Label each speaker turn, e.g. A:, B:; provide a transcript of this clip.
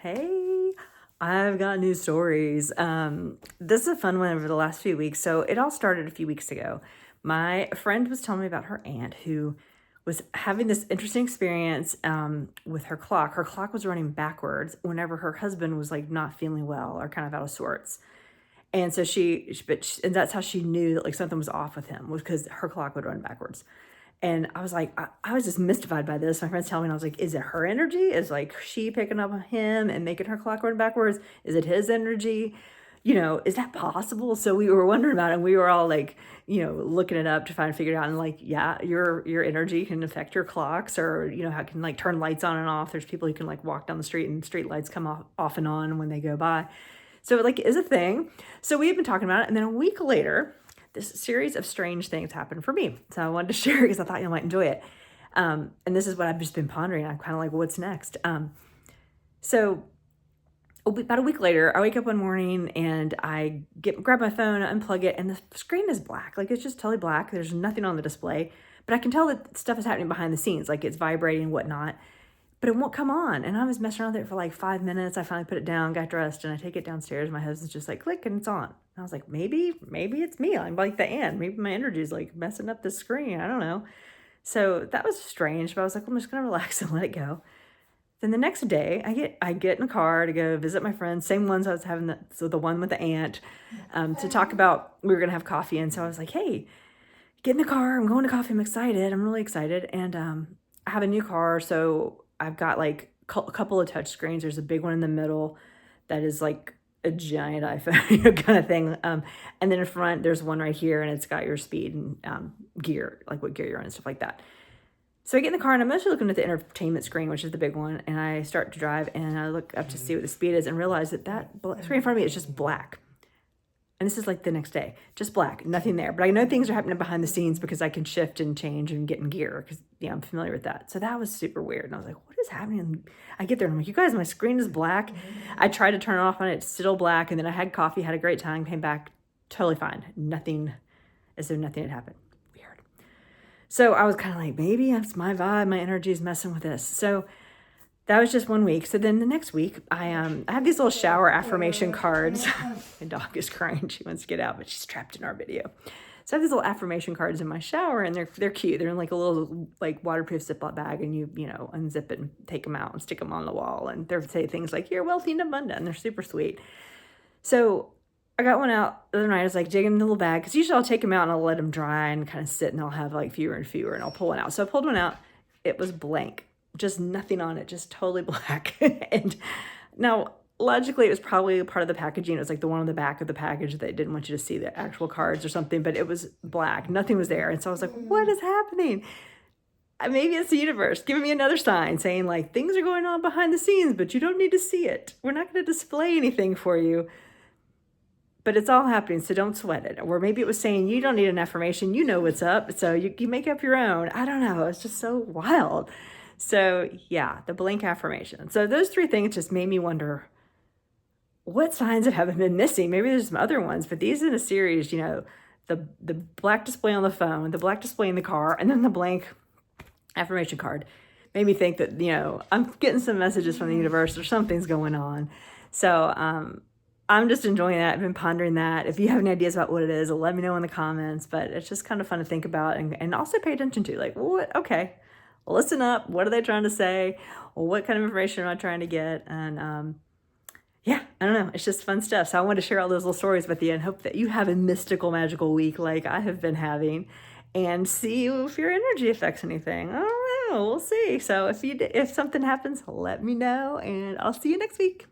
A: Hey, I've got new stories. This is a fun one over the last few weeks. So it all started a few weeks ago. My friend was telling me about her aunt who was having this interesting experience with her clock. Her clock was running backwards whenever her husband was like not feeling well or kind of out of sorts. And so and that's how she knew that like something was off with him was because her clock would run backwards. And I was like, I was just mystified by this. My friends telling me, and I was like, is it her energy? Is like she picking up on him and making her clock run backwards? Is it his energy? Is that possible? So we were wondering about it, and we were all like, looking it up to figure it out. And like, yeah, your energy can affect your clocks, or how it can like turn lights on and off. There's people who can like walk down the street and street lights come off and on when they go by. So it like is a thing. So we have been talking about it, and then a week later, this series of strange things happened for me. So I wanted to share because I thought you might enjoy it. And this is what I've just been pondering. I'm kind of like, what's next? So about a week later, I wake up one morning and I grab my phone, unplug it, and the screen is black. Like it's just totally black. There's nothing on the display, but I can tell that stuff is happening behind the scenes, like it's vibrating and whatnot, but it won't come on. And I was messing around with it for like 5 minutes. I finally put it down, got dressed, and I take it downstairs. My husband's just like, click, and it's on. And I was like, maybe it's me. I'm like the ant. Maybe my energy is like messing up the screen. I don't know. So that was strange, but I was like, well, I'm just gonna relax and let it go. Then the next day, I get in a car to go visit my friends, same ones I was having, the one with the ant, to talk about, we were gonna have coffee. And so I was like, hey, get in the car. I'm going to coffee. I'm excited. I'm really excited. And I have a new car, so I've got like a couple of touch screens. There's a big one in the middle that is like a giant iPhone kind of thing. And then in front, there's one right here, and it's got your speed and gear, like what gear you're on and stuff like that. So I get in the car, and I'm mostly looking at the entertainment screen, which is the big one, and I start to drive, and I look up to see what the speed is and realize that screen in front of me is just black. And this is like the next day, just black, nothing there. But I know things are happening behind the scenes because I can shift and change and get in gear because I'm familiar with that. So that was super weird. And I was like, what is happening? And I get there and I'm like, you guys, my screen is black. I tried to turn it off on it, it's still black. And then I had coffee, had a great time, came back, totally fine. Nothing, as though nothing had happened. Weird. So I was kind of like, maybe it's my vibe, my energy is messing with this. So that was just one week. So then the next week, I have these little shower affirmation cards. My dog is crying. She wants to get out, but she's trapped in our video. So I have these little affirmation cards in my shower, and they're cute. They're in like a little like waterproof Ziploc bag, and you unzip it and take them out and stick them on the wall. And they say things like "You're wealthy and abundant," and they're super sweet. So I got one out the other night. I was like digging in the little bag because usually I'll take them out and I'll let them dry and kind of sit, and I'll have like fewer and fewer, and I'll pull one out. So I pulled one out. It was blank. Just nothing on it, just totally black. And now, logically, it was probably part of the packaging. It was like the one on the back of the package that they didn't want you to see the actual cards or something, but it was black. Nothing was there. And so I was like, what is happening? Maybe it's the universe giving me another sign saying, like, things are going on behind the scenes, but you don't need to see it. We're not going to display anything for you. But it's all happening, so don't sweat it. Or maybe it was saying, you don't need an affirmation. You know what's up, so you make up your own. I don't know. It's just so wild. So yeah, the blank affirmation. So those three things just made me wonder, what signs have been missing? Maybe there's some other ones, but these in a series, the black display on the phone, the black display in the car, and then the blank affirmation card made me think that, I'm getting some messages from the universe or something's going on. So I'm just enjoying that. I've been pondering that. If you have any ideas about what it is, let me know in the comments, but it's just kind of fun to think about and also pay attention to, like, what? Okay. Listen up. What are they trying to say? Well, what kind of information am I trying to get? And yeah, I don't know. It's just fun stuff. So I wanted to share all those little stories with you and hope that you have a mystical, magical week like I have been having, and see if your energy affects anything. I don't know. We'll see. So if something happens, let me know, and I'll see you next week.